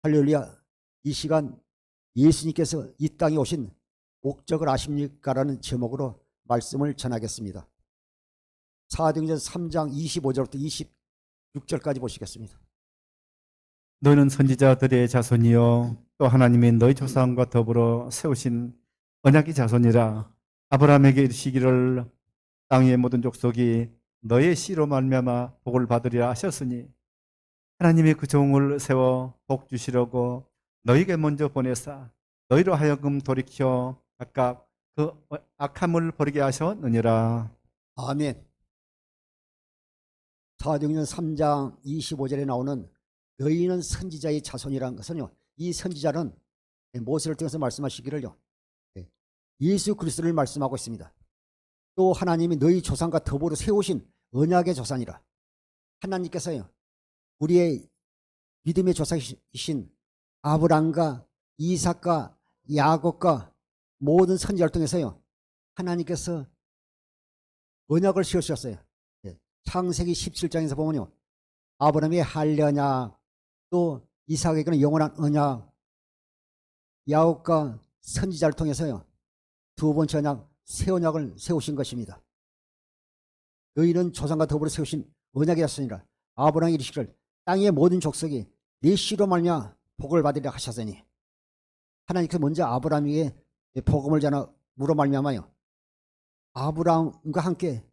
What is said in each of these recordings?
할렐루야. 이 시간 예수님께서 이 땅에 오신 목적을 아십니까? 라는 제목으로 말씀을 전하겠습니다. 사도행전 3장 25절부터 26절까지 보시겠습니다. 너희는 선지자들의 자손이요 또 하나님이 너희 조상과 더불어 세우신 언약의 자손이라. 아브라함에게 이르시기를 땅의 모든 족속이 너의 씨로 말미암아 복을 받으리라 하셨으니 하나님이 그 종을 세워 복 주시려고 너희에게 먼저 보내사 너희로 하여금 돌이켜 각각 그 악함을 버리게 하셨느니라. 아멘. 사도행전 3장 25절에 나오는 너희는 선지자의 자손이라는 것은요, 이 선지자는 모세를 통해서 말씀하시기를요, 예수 그리스도를 말씀하고 있습니다. 또 하나님이 너희 조상과 더불어 세우신 언약의 조상이라. 하나님께서요, 우리의 믿음의 조상이신 아브람과 이삭과 야곱과 모든 선지자를 통해서요, 하나님께서 언약을 세우셨어요. 창세기 17장에서 보면요, 아브라함의 할례 언약, 또 이삭에게는 영원한 언약, 야곱과 선지자를 통해서요, 두 번째 언약, 새 언약을 세우신 것입니다. 너희는 조상과 더불어 세우신 언약의 자손이라. 아브라함이 이르시기를 땅의 모든 족속이 네 씨로 말미암아 복을 받으리라 하셨으니, 하나님께서 먼저 아브라함에게 복음을 전하 물어 말미암아요, 아브라함과 함께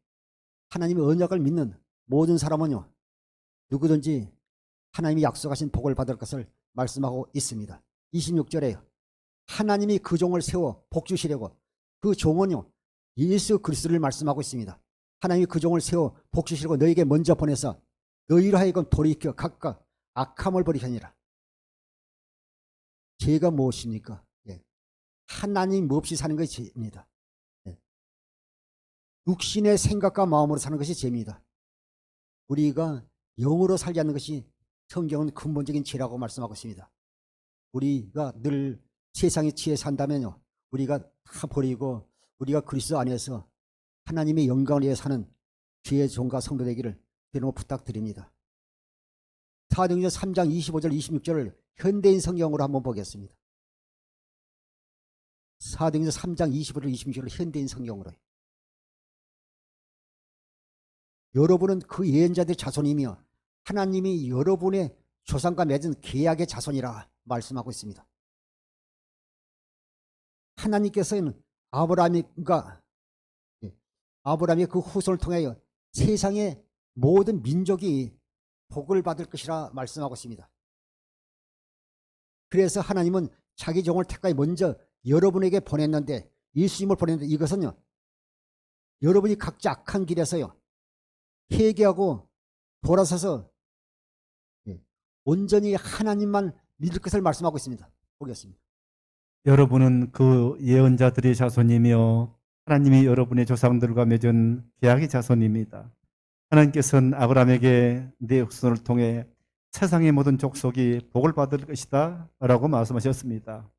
하나님의 언약을 믿는 모든 사람은요, 누구든지 하나님이 약속하신 복을 받을 것을 말씀하고 있습니다. 26절에요, 하나님이 그 종을 세워 복 주시려고. 그 종은요, 예수 그리스도를 말씀하고 있습니다. 하나님이 그 종을 세워 복 주시려고 너에게 먼저 보내서 너희로 하여금 돌이켜 각각 악함을 버리시니라. 죄가 무엇입니까? 하나님 없이 사는 것이 죄입니다. 육신의 생각과 마음으로 사는 것이 죄입니다. 우리가 영으로 살지 않는 것이 성경은 근본적인 죄라고 말씀하고 있습니다. 우리가 늘 세상의 지혜 산다면요, 우리가 다 버리고 우리가 그리스도 안에서 하나님의 영광을 위해 사는 주의 종과 성도 되기를 기도로 부탁드립니다. 사도행전 3장 25절 26절을 현대인 성경으로 한번 보겠습니다. 사도행전 3장 25절 26절을 현대인 성경으로. 여러분은 그 예언자들의 자손이며 하나님이 여러분의 조상과 맺은 계약의 자손이라 말씀하고 있습니다. 하나님께서는 아브라함의 그 후손을 통하여 세상의 모든 민족이 복을 받을 것이라 말씀하고 있습니다. 그래서 하나님은 자기 종을 택하여 먼저 여러분에게 보냈는데, 예수님을 보냈는데, 이것은요, 여러분이 각자 악한 길에서요 회개하고 돌아서서 온전히 하나님만 믿을 것을 말씀하고 있습니다. 보겠습니다. 여러분은 그 예언자들의 자손이며 하나님이 여러분의 조상들과 맺은 계약의 자손입니다. 하나님께서는 아브라함에게 네 후손을 통해 세상의 모든 족속이 복을 받을 것이다 라고 말씀하셨습니다.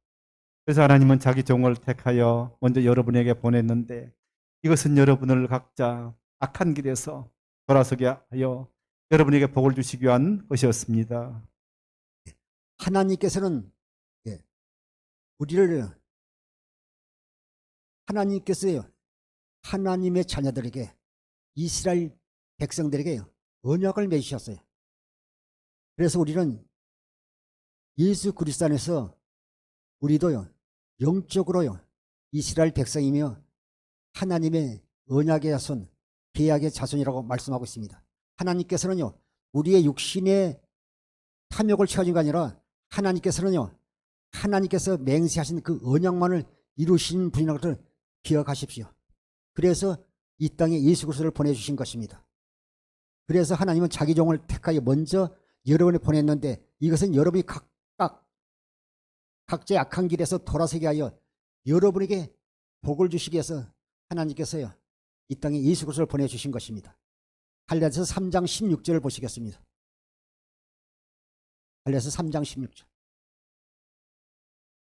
그래서 하나님은 자기 종을 택하여 먼저 여러분에게 보냈는데, 이것은 여러분을 각자 악한 길에서 돌아서게 하여 여러분에게 복을 주시기 위한 것이었습니다. 하나님께서는 우리를, 하나님께서요, 하나님의 자녀들에게, 이스라엘 백성들에게 언약을 맺으셨어요. 그래서 우리는 예수 그리스도 안에서 우리도요, 영적으로요, 이스라엘 백성이며 하나님의 언약의 자손, 계약의 자손이라고 말씀하고 있습니다. 하나님께서는요, 우리의 육신의 탐욕을 채워준 게 아니라 하나님께서는요, 하나님께서 맹세하신 그 언약만을 이루신 분이라는 것을 기억하십시오. 그래서 이 땅에 예수 그리스도를 보내주신 것입니다. 그래서 하나님은 자기 종을 택하여 먼저 여러분을 보냈는데, 이것은 여러분이 각자의 악한 길에서 돌아서게 하여 여러분에게 복을 주시기 위해서 하나님께서요, 이 땅에 예수 그리스도를 보내주신 것입니다. 갈라디아서 3장 16절을 보시겠습니다. 갈라디아서 3장 16절.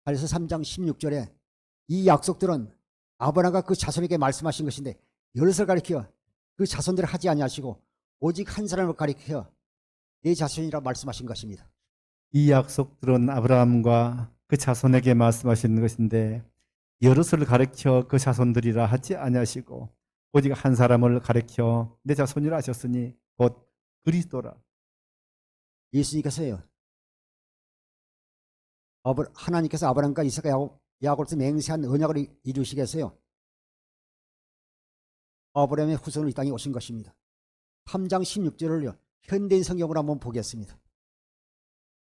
갈라디아서 3장 16절에 이 약속들은 아브라함과 그 자손에게 말씀하신 것인데, 여럿을 가리켜 그 자손들을 하지 아니하시고 오직 한 사람을 가리켜 내 자손이라 말씀하신 것입니다. 이 약속들은 아브라함과 그 자손에게 말씀하시는 것인데 여럿을 가리켜 그 자손들이라 하지 아니하시고 오직 한 사람을 가리켜 내 자손이라 하셨으니 곧 그리스도라. 예수님께서요. 하나님께서 아브라함과 이삭과 야곱에서 맹세한 언약을 이루시기 위해서요. 아브라함의 후손으로 이 땅에 오신 것입니다. 3장 16절을요. 현대인 성경으로 한번 보겠습니다.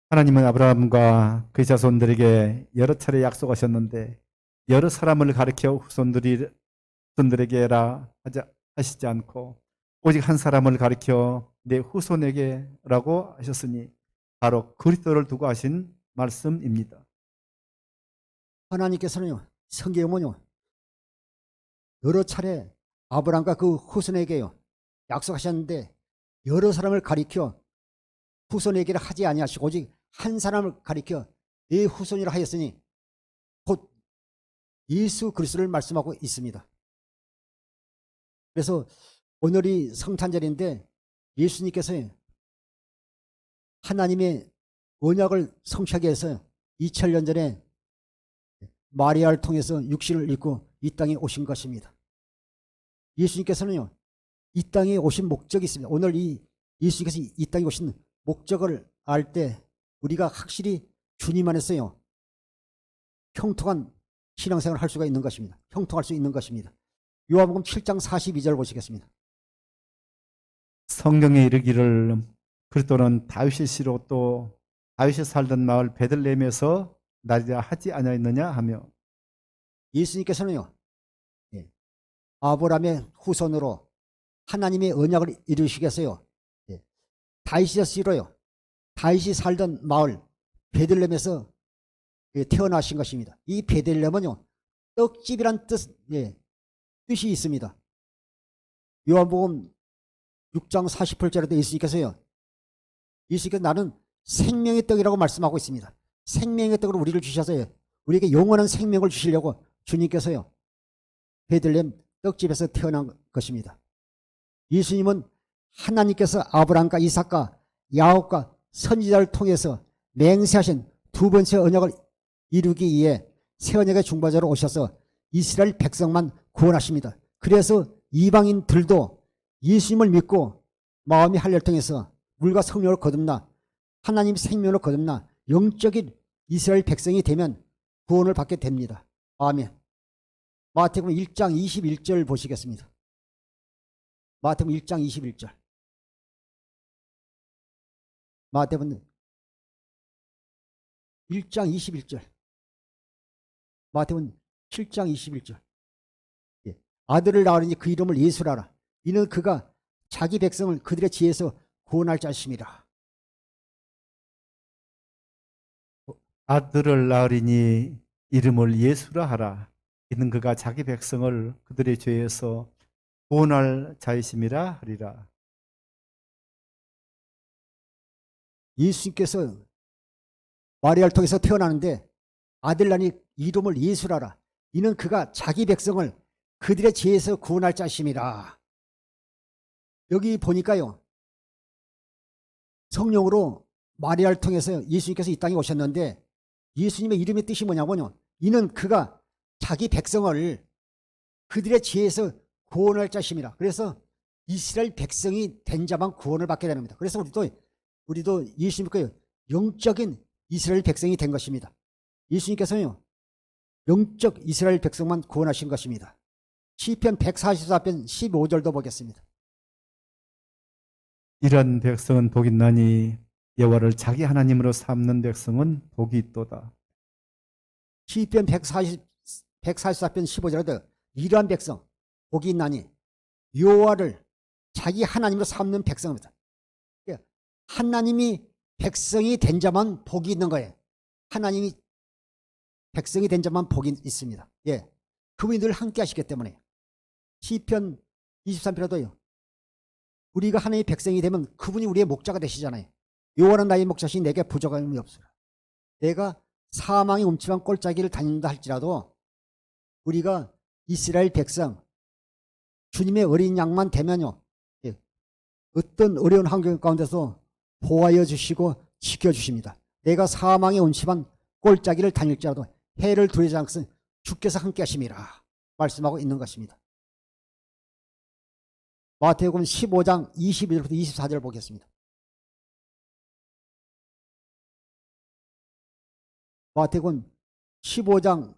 하나님은 아브라함과 그 자손들에게 여러 차례 약속하셨는데 여러 사람을 가리켜 후손들에게라 하시지 않고 오직 한 사람을 가리켜 내 후손에게라고 하셨으니 바로 그리스도를 두고 하신 말씀입니다. 하나님께서는요. 성경은요. 여러 차례 아브라함과 그 후손에게요. 약속하셨는데 여러 사람을 가리켜 후손에게를 하지 아니하시고 오직 한 사람을 가리켜 내 후손이라 하였으니 곧 예수 그리스도를 말씀하고 있습니다. 그래서 오늘이 성탄절인데 예수님께서 하나님의 언약을 성취하기 위해서 2000년 전에 마리아를 통해서 육신을 입고 이 땅에 오신 것입니다. 예수님께서는요. 이 땅에 오신 목적이 있습니다. 오늘 이 예수님께서 이 땅에 오신 목적을 알 때 우리가 확실히 주님 안에서요. 형통한 신앙생활을 할 수가 있는 것입니다. 형통할 수 있는 것입니다. 요한복음 7장 42절 보시겠습니다. 성경에 이르기를 그리스도는 다윗의 씨로 또 다윗이 살던 마을 베들레헴에서 나리라 하지 아니하였느냐 하며 예수님께서는요. 아브라함의 후손으로 하나님의 언약을 이루시기 위해서요. 다윗의 씨로요. 다윗이 살던 마을 베들레헴에서 태어나신 것입니다. 이 베들레헴은요. 떡집이란 뜻이 있습니다. 요한복음 6장 48절에도 예수님께서 나는 생명의 떡이라고 말씀하고 있습니다. 생명의 떡으로 우리를 주셔서요. 우리에게 영원한 생명을 주시려고 주님께서요. 베들레헴 떡집에서 태어난 것입니다. 예수님은 하나님께서 아브라함과 이삭과 야곱과 선지자를 통해서 맹세하신 두 번째 언약을 이루기 위해 새 언약의 중보자로 오셔서 이스라엘 백성만 구원하십니다. 그래서 이방인들도 예수님을 믿고 마음의 할례를 통해서 물과 성령을 거듭나 하나님 생명을 거듭나 영적인 이스라엘 백성이 되면 구원을 받게 됩니다. 아멘. 마태복음 1장 21절 보시겠습니다. 마태복음 1장 21절. 마태복음 1장 21절. 마태복음 7장 21절. 아들을 낳으니 그 이름을 예수라 하라. 이는 그가 자기 백성을 그들의 지혜에서 구원할 자심이라. 아들을 낳으리니 이름을 예수라 하라. 이는 그가 자기 백성을 그들의 죄에서 구원할 자이심이라 하리라. 예수님께서 마리아를 통해서 태어나는데 아들 낳으니 이름을 예수라 하라. 이는 그가 자기 백성을 그들의 죄에서 구원할 자심이라. 여기 보니까요. 성령으로 마리아를 통해서 예수님께서 이 땅에 오셨는데 예수님의 이름의 뜻이 뭐냐면요. 이는 그가 자기 백성을 그들의 죄에서 구원할 자심이라. 그래서 이스라엘 백성이 된 자만 구원을 받게 되는 겁니다. 그래서 우리도 예수님 믿고 영적인 이스라엘 백성이 된 것입니다. 예수님께서는요. 영적 이스라엘 백성만 구원하신 것입니다. 시편 144편 15절도 보겠습니다. 이런 백성은 복이 있나니 여호와를 자기 하나님으로 삼는 백성은 복이 있도다. 시편 144편 15절에도 이러한 백성 복이 있나니 여호와를 자기 하나님으로 삼는 백성입니다. 하나님이 백성이 된 자만 복이 있는 거예요. 하나님이 백성이 된 자만 복이 있습니다. 예, 그분이 늘 함께 하시기 때문에. 시편 23편에도요. 우리가 하나님의 백성이 되면 그분이 우리의 목자가 되시잖아요. 여호와는 나의 목자시니 내게 부족함이 없으라. 내가 사망의 음침한 꼴짜기를 다닌다 할지라도 우리가 이스라엘 백성 주님의 어린 양만 되면요. 어떤 어려운 환경 가운데서 보호하여 주시고 지켜주십니다. 내가 사망의 온심한 꼴짜기를 다닐지라도 해를 두려지 않는 것은 주께서 함께 하심이라 말씀하고 있는 것입니다. 마태복음 15장 22절부터 24절 보겠습니다. 마태복음 15장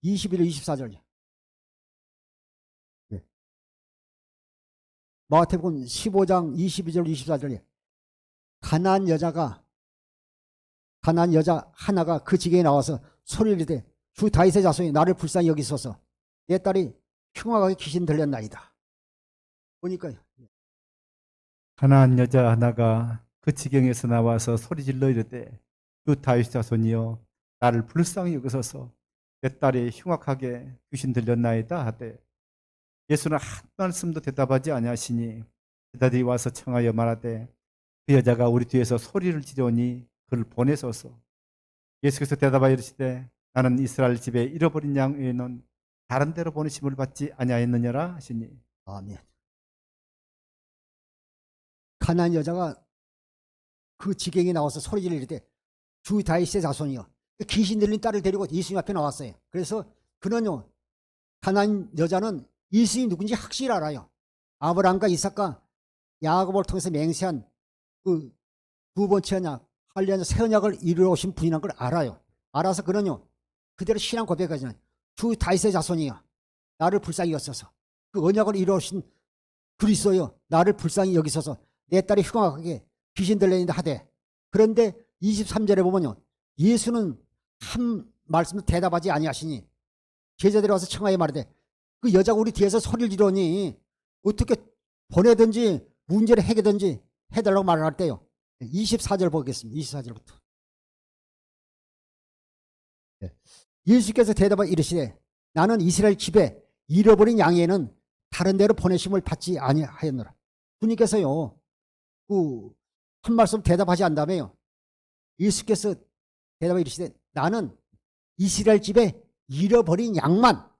21절 24절. 마태복음 15장 22절 24절에 가난한 여자 하나가 그 지경에 나와서 소리를 이르되 주 다윗의 자손이 나를 불쌍히 여기소서 내 딸이 흉악하게 귀신 들렸나이다. 보니까 가난한 여자 하나가 그 지경에서 나와서 소리질러 이르되 주 다윗 자손이여 나를 불쌍히 여기소서 내 딸이 흉악하게 귀신 들렸나이다 하되 예수는 한 말씀도 대답하지 아니하시니 제자들이 와서 청하여 말하되 그 여자가 우리 뒤에서 소리를 지르니 그를 보내소서. 예수께서 대답하여 이르시되 나는 이스라엘 집에 잃어버린 양 외에는 다른 데로 보내심을 받지 아니하였느냐라 하시니. 아멘. 가난한 여자가 그 지경에 나와서 소리를 이르되 주 다윗의 자손이여 귀신 들린 딸을 데리고 예수님 앞에 나왔어요. 그래서 그는요, 가난한 여자는 예수님이 누군지 확실히 알아요. 아브라함과 이삭과 야곱을 통해서 맹세한 그 두 번째 언약, 할례 새 언약을 이루어 오신 분이라는 걸 알아요. 알아서 그는요, 그대로 신앙 고백하잖아요. 주 다윗의 자손이여 나를 불쌍히 여기소서. 그 언약을 이루어 오신 그리스도여 나를 불쌍히 여기소서. 내 딸이 흉악하게 귀신 들려있는데 하되. 그런데 23절에 보면요, 예수는 한 말씀도 대답하지 아니하시니 제자들이 와서 청하여 말하되 그 여자가 우리 뒤에서 소리를 지르니 어떻게 보내든지 문제를 해결든지 해달라고 말을 할 때요. 24절 보겠습니다. 24절부터. 예수께서 대답하여 이르시되 나는 이스라엘 집에 잃어버린 양에는 다른 데로 보내심을 받지 아니하였노라. 주님께서요, 한 말씀 대답하지 않다며요. 예수께서 대답하여 이르시되 나는 이스라엘 집에 잃어버린 양만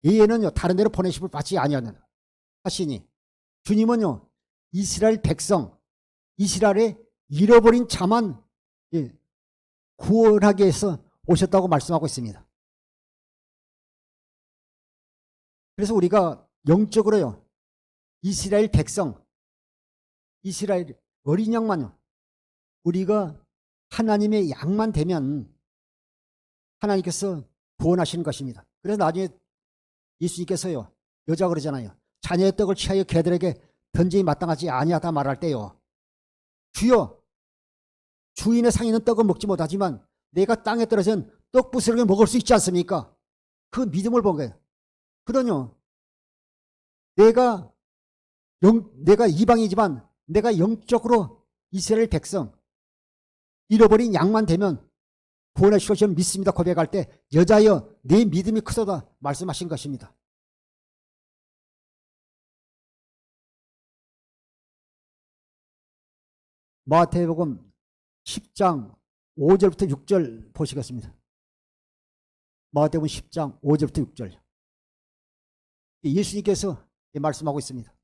얘는요 다른 데로 보내심을 받지 아니하느라 하시니, 주님은요 이스라엘 백성, 이스라엘의 잃어버린 자만 구원하기 위해서 오셨다고 말씀하고 있습니다. 그래서 우리가 영적으로요 이스라엘 백성, 이스라엘 어린 양만요, 우리가 하나님의 양만 되면 하나님께서 구원하시는 것입니다. 그래서 나중에 예수님께서요 여자 그러잖아요. 자녀의 떡을 취하여 개들에게 던짐이 마땅하지 아니하다 말할 때요, 주여 주인의 상에는 떡은 먹지 못하지만 내가 땅에 떨어진 떡 부스러기 먹을 수 있지 않습니까? 그 믿음을 본 거예요. 그러뇨 내가 이방이지만 내가 영적으로 이스라엘 백성, 잃어버린 양만 되면 구원하실 것을 믿습니다 고백할 때 여자여 내 믿음이 크도다 말씀하신 것입니다. 마태복음 10장 5절부터 6절 보시겠습니다. 마태복음 10장 5절부터 6절. 예수님께서 말씀하고 있습니다.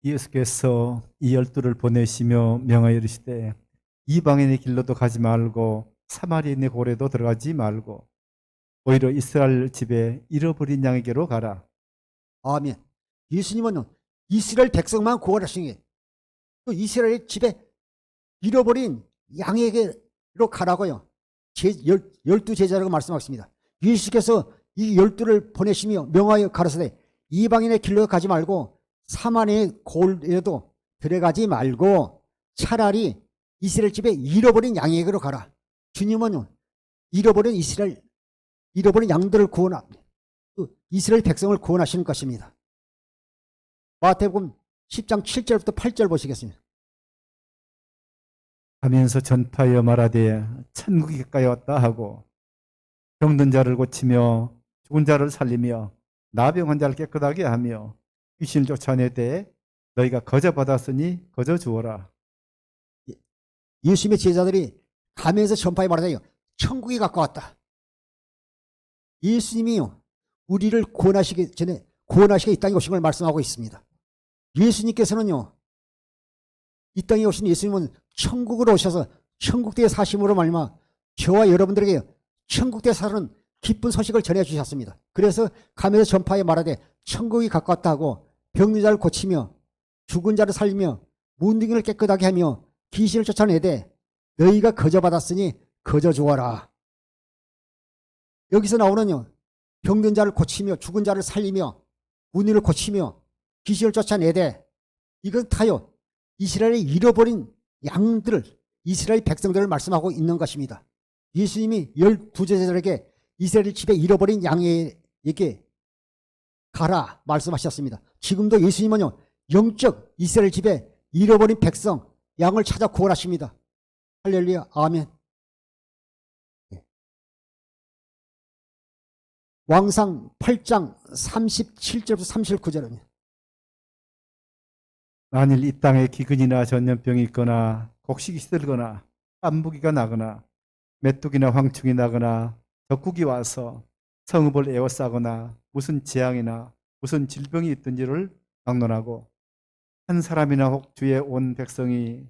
예수께서 이 12를 보내시며 명하여 이르시되 이방인의 길로도 가지 말고 사마리아인의 고래도 들어가지 말고 오히려 이스라엘 집에 잃어버린 양에게로 가라. 아멘. 예수님은 이스라엘 백성만 구원하신 게 또 이스라엘 집에 잃어버린 양에게로 가라고요. 12 제자라고 말씀하셨습니다. 예수께서 이 12를 보내시며 명하여 가라사대 이방인의 길로 가지 말고 사마리아의 고래도 들어가지 말고 차라리 이스라엘 집에 잃어버린 양에게로 가라. 주님은 잃어버린 양들을 이스라엘 백성을 구원하시는 것입니다. 마태복음 10장 7절부터 8절 보시겠습니다. 하면서 전파하여 말하되 천국이 가까이 왔다 하고 병든 자를 고치며 죽은 자를 살리며 나병한 자를 깨끗하게 하며 귀신을 쫓아내되 너희가 거저 받았으니 거저 주어라. 예수님의 제자들이 가면서 전파에 말하자요. 천국이 가까웠다. 예수님이요 우리를 구원하시기 전에 구원하시게 이 땅에 오신 걸 말씀하고 있습니다. 예수님께서는요 이 땅에 오신 예수님은 천국으로 오셔서 천국대에 사심으로 말미암아 저와 여러분들에게 천국대에 사는 기쁜 소식을 전해주셨습니다. 그래서 가면서 전파에 말하되 천국이 가까웠다 하고 병든 자를 고치며 죽은 자를 살리며 문둥이를 깨끗하게 하며 귀신을 쫓아내되 너희가 거저 받았으니 거저 주어라. 여기서 나오는요, 병든 자를 고치며 죽은 자를 살리며 문둥이를 고치며 귀신을 쫓아내되, 이건 다요 이스라엘이 잃어버린 양들, 이스라엘 백성들을 말씀하고 있는 것입니다. 예수님이 12제자들에게 이스라엘 집에 잃어버린 양에게 가라 말씀하셨습니다. 지금도 예수님은요, 영적 이스라엘 집에 잃어버린 백성, 양을 찾아 구원하십니다. 할렐루야, 아멘. 왕상 8장 37절부터 39절은 만일 이 땅에 기근이나 전염병이 있거나 곡식이 시들거나 깐부기가 나거나 메뚜기나 황충이 나거나 적국이 와서 성읍을 에워싸거나 무슨 재앙이나 무슨 질병이 있든지를 막론하고 한 사람이나 혹 주의 온 백성이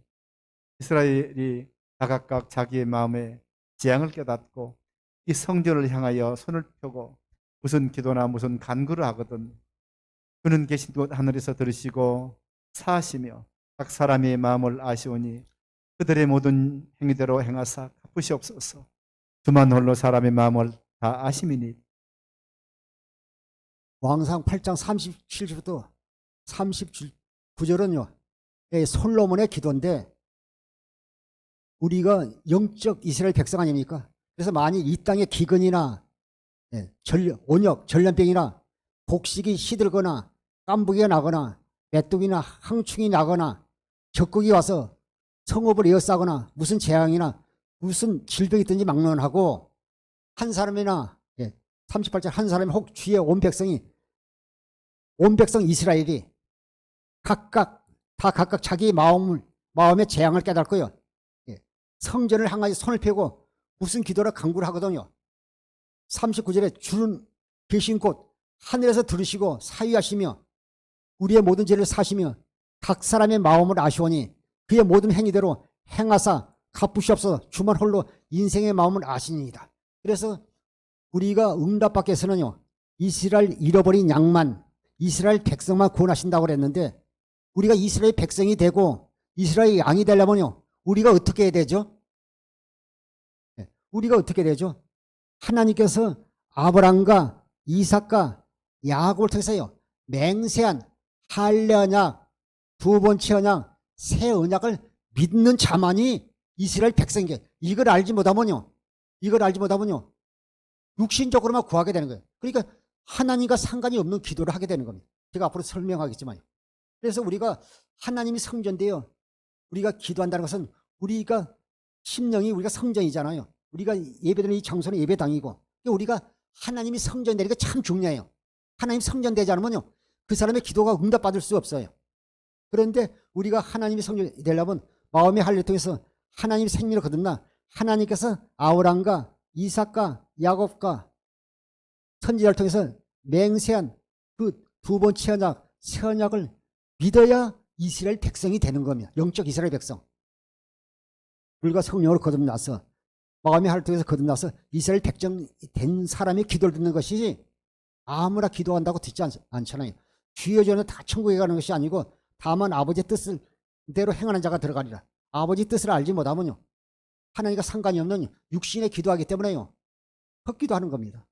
이스라엘이 다각각 자기의 마음에 재앙을 깨닫고 이 성전을 향하여 손을 펴고 무슨 기도나 무슨 간구를 하거든 그는 계신 곳 하늘에서 들으시고 사하시며 각 사람의 마음을 아시오니 그들의 모든 행위대로 행하사 갚으시옵소서. 주만 홀로 사람의 마음을 다 아심이니. 왕상 8장 37절부터 39절은요 솔로몬의 기도인데, 우리가 영적 이스라엘 백성 아닙니까? 그래서 만일 이 땅에 기근이나 온역, 전염병이나 곡식이 시들거나 깐부기가 나거나 메뚜기나 항충이 나거나 적국이 와서 성읍을 에워싸거나 무슨 재앙이나 무슨 질병이 있든지 막론하고 한 사람이나 38절 한 사람이 혹 주의 온 백성 이스라엘이 각각 자기의 마음의 재앙을 깨닫고요 성전을 향하여 손을 펴고 무슨 기도를 간구를 하거든요. 39절에 주는 계신 곳 하늘에서 들으시고 사위하시며 우리의 모든 죄를 사시며 각 사람의 마음을 아시오니 그의 모든 행위대로 행하사 갚으시옵소서. 주만 홀로 인생의 마음을 아시니이다. 그래서 우리가 응답받기 위해서는요 이스라엘 잃어버린 양만, 이스라엘 백성만 구원하신다고 그랬는데, 우리가 이스라엘 백성이 되고 이스라엘 양이 되려면요 우리가 어떻게 해야 되죠? 우리가 어떻게 되죠? 하나님께서 아브라함과 이삭과 야곱을 통해서요 맹세한 할례 언약, 두 번째 언약, 새 언약을 믿는 자만이 이스라엘 백성에게, 이걸 알지 못하면요 육신적으로만 구하게 되는 거예요. 그러니까 하나님과 상관이 없는 기도를 하게 되는 겁니다. 제가 앞으로 설명하겠지만, 그래서 우리가 하나님이 성전되어 우리가 기도한다는 것은 우리가 심령이 우리가 성전이잖아요. 우리가 예배드리는 이 장소는 예배당이고, 우리가 하나님이 성전되니까 참 중요해요. 하나님 성전되지 않으면요 그 사람의 기도가 응답받을 수 없어요. 그런데 우리가 하나님이 성전이 되려면 마음의 할례를 통해서 하나님의 생명을 거듭나 하나님께서 아브라함과 이삭과 야곱과 선지자를 통해서 맹세한 그 두 번째 언약, 새 언약을 믿어야 이스라엘 백성이 되는 겁니다. 영적 이스라엘 백성. 불과 성령으로 거듭나서 마음의 할례를 통해서 거듭나서 이스라엘 백성이 된 사람이 기도를 듣는 것이지 아무나 기도한다고 듣지 않잖아요. 주의 전에 다 천국에 가는 것이 아니고 다만 아버지의 뜻대로 행하는 자가 들어가리라. 아버지 뜻을 알지 못하면요 하나님과 상관이 없는 육신의 기도하기 때문에요 헛기도하는 겁니다.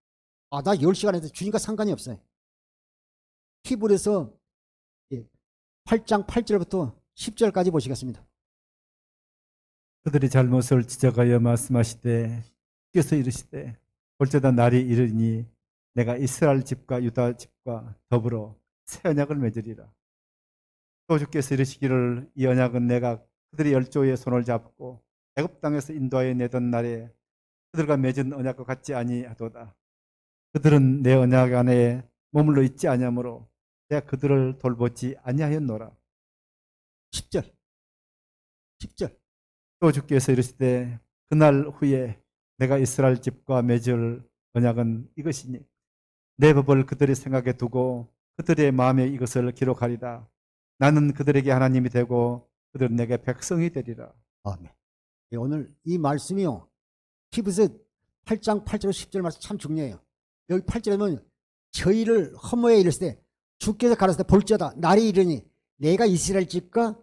나 10시간 해도 주님과 상관이 없어요. 히브리서 8장 8절부터 10절까지 보시겠습니다. 그들이 잘못을 지적하여 말씀하시되 주께서 이르시되 볼지어다 날이 이르니 내가 이스라엘 집과 유다 집과 더불어 새 언약을 맺으리라. 또 주께서 이르시기를 이 언약은 내가 그들의 열조의 손을 잡고 애굽 땅에서 인도하여 내던 날에 그들과 맺은 언약과 같지 아니하도다. 그들은 내 언약 안에 머물러 있지 아니하므로 내가 그들을 돌보지 아니하였노라. 10절 또 주께서 이르시되 그날 후에 내가 이스라엘 집과 맺을 언약은 이것이니 내 법을 그들의 생각에 두고 그들의 마음에 이것을 기록하리라. 나는 그들에게 하나님이 되고 그들은 내게 백성이 되리라. 아멘. 예, 오늘 이 말씀이요. 히브리서 8장 8절 10절 말씀 참 중요해요. 여기 8절에 보면 저희를 허무에 이르시되 주께서 가라사대 볼지어다 날이 이르니 내가 이스라엘 집과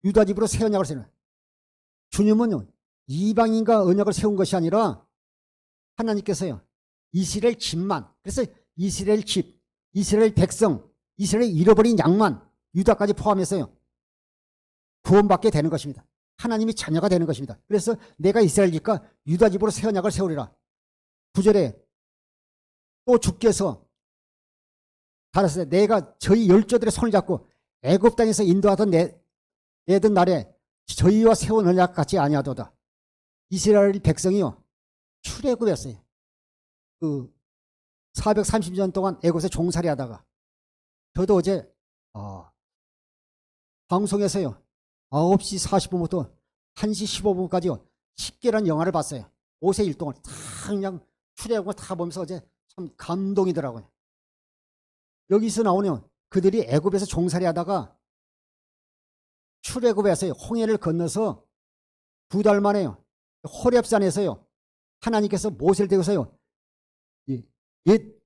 유다 집으로 새 언약을 세우는. 주님은요 이방인과 언약을 세운 것이 아니라 하나님께서요 이스라엘 집만, 그래서 이스라엘 집, 이스라엘 백성, 이스라엘 잃어버린 양만 유다까지 포함해서요 구원받게 되는 것입니다. 하나님이 자녀가 되는 것입니다. 그래서 내가 이스라엘 집과 유다 집으로 새 언약을 세우리라. 9절에 또 주께서 가라사대 내가 저희 열조들의 손을 잡고 애굽 땅에서 인도하던 내던 날에 저희와 세운 언약 같이 아니하도다. 이스라엘 백성이요 출애굽했어요. 그 430년 동안 애굽에서 종살이 하다가 저도 어제 방송에서요 9시 40분부터 1시 15분까지요 10개라는 영화를 봤어요. 5세 1동안 다 그냥 출애굽을 다 보면서 어제 참 감동이더라고요. 여기서 나오는 그들이 애굽에서 종살이 하다가 출애굽에서요 홍해를 건너서 2달 만에요 호렙산에서요 하나님께서 모세를 대고서요 옛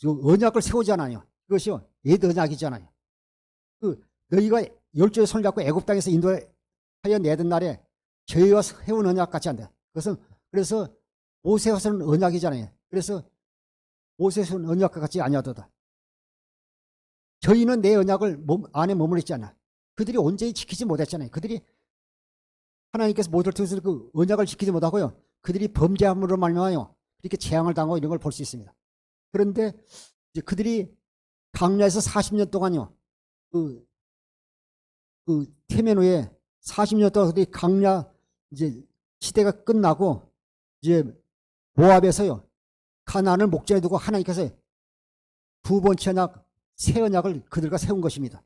언약을 세우잖아요. 그것이요 옛 언약이잖아요. 그 너희가 열조의 손을 잡고 애굽 땅에서 인도하여 내던 날에 저희와 세운 언약 같이 한다. 그것은 그래서 모세와 세운 언약이잖아요. 그래서 모세와 세운 언약과 같이 아니하도다. 저희는 내 언약을 안에 머물렀지 않아. 그들이 온전히 지키지 못했잖아요. 그들이 하나님께서 모세를 통해서 그 언약을 지키지 못하고요. 그들이 범죄함으로 말미암아요. 이렇게 재앙을 당하고 이런 걸 볼 수 있습니다. 그런데 이제 그들이 광야에서 40년 동안요. 그 태면 후에 40년 동안 그들이 광야 이제 시대가 끝나고 이제 모압에서요. 가나안을 목전에 두고 하나님께서 2번째 언약, 새 언약을 그들과 세운 것입니다.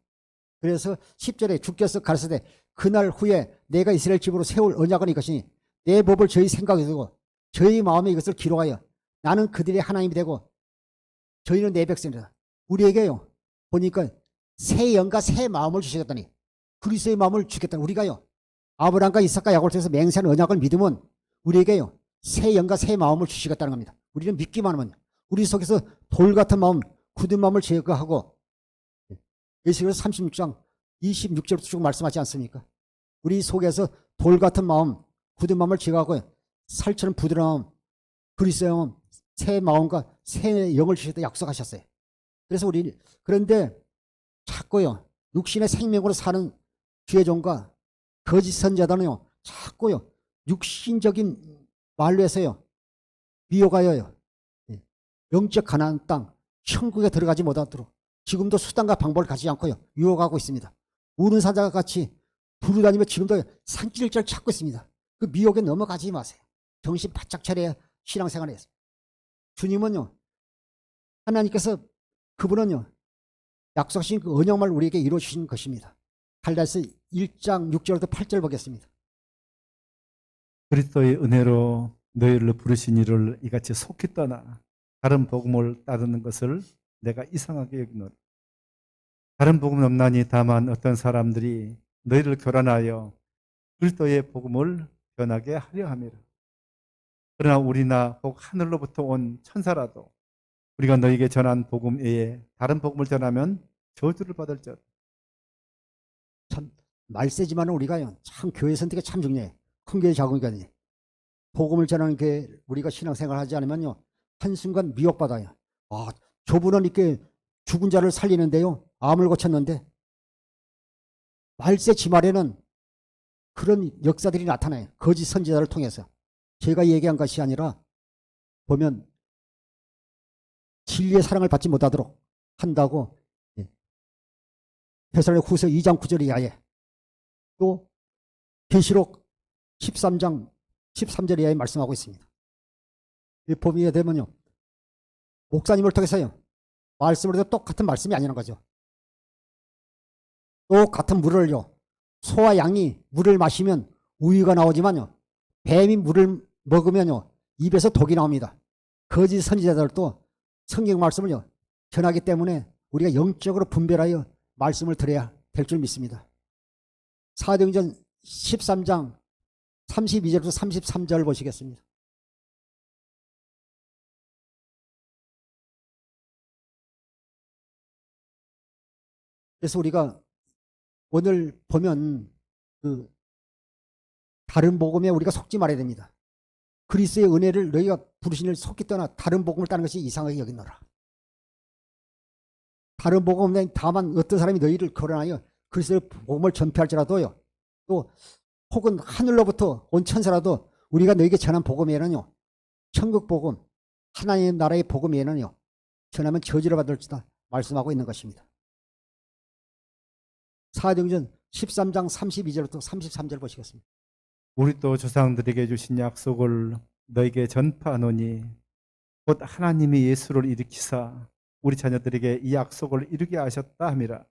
그래서 10절에 주께서 가라사대 그날 후에 내가 이스라엘 집으로 세울 언약은 이것이니 내 법을 저희 생각에 두고 저희 마음에 이것을 기록하여 나는 그들의 하나님이 되고 저희는 내 백성이다. 우리에게요 보니까 새 영과 새 마음을 주시겠다니 그리스도의 마음을 주겠다니 우리가요 아브라함과 이삭과 야곱을 통해서 맹세한 언약을 믿으면 우리에게요 새 영과 새 마음을 주시겠다는 겁니다. 우리는 믿기만 하면 우리 속에서 돌 같은 마음 굳은 마음을 제거하고 예수께서 36장 26절부터 쭉 말씀하지 않습니까? 우리 속에서 돌 같은 마음 굳은 마음을 제거하고 살처럼 부드러운 마음 그리스도의 마음 새 마음과 새 영을 주시다 약속하셨어요. 그래서 그런데 자꾸요 육신의 생명으로 사는 주의 종과 거짓 선자들은요 자꾸요 육신적인 말로 해서요 미혹하여요 영적 가나안 땅 천국에 들어가지 못하도록 지금도 수단과 방법을 가지지 않고요 유혹하고 있습니다. 우는 사자가 같이 두루다니며 지금도 산길을 찾고 있습니다. 그 미혹에 넘어가지 마세요. 정신 바짝 차려야 신앙생활을 해서 주님은요 하나님께서 그분은요 약속하신 그 언약을 우리에게 이루어주신 것입니다. 갈라디아서 1장 6절부터 8절 보겠습니다. 그리스도의 은혜로 너희를 부르신 이를 이같이 속히 떠나 다른 복음을 따르는 것을 내가 이상하게 여기노라. 다른 복음은 없나니 다만 어떤 사람들이 너희를 교란하여 그리스도의 복음을 변하게 하려 함이라. 그러나 우리나 혹 하늘로부터 온 천사라도 우리가 너희에게 전한 복음 외에 다른 복음을 전하면 저주를 받을지어다. 참 말세지만 우리가요 참 교회 선택이 참 중요해. 큰 교회 작은 교회 복음을 전하는 게 우리가 신앙생활 하지 않으면요 한순간 미혹받아요. 저분은 이렇게 죽은 자를 살리는데요 암을 고쳤는데 말세 지말에는 그런 역사들이 나타나요. 거짓 선지자를 통해서. 제가 얘기한 것이 아니라 보면 진리의 사랑을 받지 못하도록 한다고 데살로니가 후서 2장 9절 이하에 또 계시록 13장 13절 이하에 말씀하고 있습니다. 이 보게 되면요 목사님을 통해서요 말씀을 해도 똑같은 말씀이 아니라는 거죠. 똑같은 물을요 소와 양이 물을 마시면 우유가 나오지만요 뱀이 물을 먹으면요 입에서 독이 나옵니다. 거짓 선지자들도 성경 말씀을요 전하기 때문에 우리가 영적으로 분별하여 말씀을 들어야 될 줄 믿습니다. 사도행전 13장 32절부터 33절 보시겠습니다. 그래서 우리가 오늘 보면 그 다른 복음에 우리가 속지 말아야 됩니다. 그리스도의 은혜를 너희가 부르신 일 속기 떠나 다른 복음을 따는 것이 이상하게 여기노라. 다른 복음은 다만 어떤 사람이 너희를 거론하여 그리스도의 복음을 전폐할지라도요, 또 혹은 하늘로부터 온 천사라도 우리가 너희에게 전한 복음에는요, 천국 복음, 하나님의 나라의 복음에는요, 전하면 저주를 받을지다 말씀하고 있는 것입니다. 사도행전 13장 32절부터 33절 보시겠습니다. 우리 또 조상들에게 주신 약속을 너에게 전파하노니 곧 하나님이 예수를 일으키사 우리 자녀들에게 이 약속을 이루게 하셨다 함이라.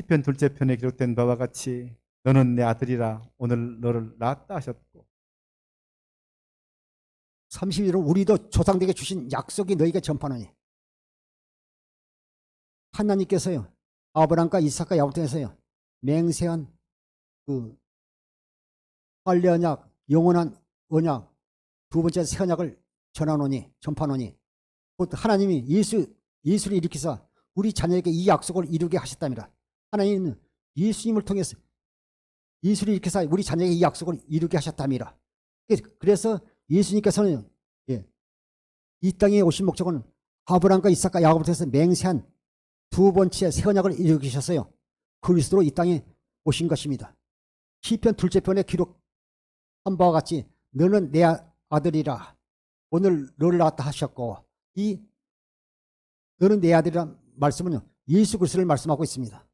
시편 둘째 편에 기록된 바와 같이 너는 내 아들이라 오늘 너를 낳았다 하셨고. 32절은 우리도 조상들에게 주신 약속이 너희가 전파하노니, 하나님께서요 아브라함과 이삭과 야곱을 통해서요 맹세한 그 할례 언약, 영원한 언약, 두 번째 새 언약을 전파하노니 곧 하나님이 예수를 일으키사 우리 자녀에게 이 약속을 이루게 하셨답니다. 하나님은 예수님을 통해서 예수를 일으키사 우리 자녀에게 이 약속을 이루게 하셨답니다. 그래서 예수님께서는 이 땅에 오신 목적은 아브라함과 이삭과 야곱을 통해서 맹세한 두 번째 새 언약을 이루기셨어요. 그리스도로 이 땅에 오신 것입니다. 시편 둘째 편에 기록한 바와 같이 너는 내 아들이라 오늘 너를 낳았다 하셨고, 이 너는 내 아들이란 말씀은 예수 그리스도를 말씀하고 있습니다.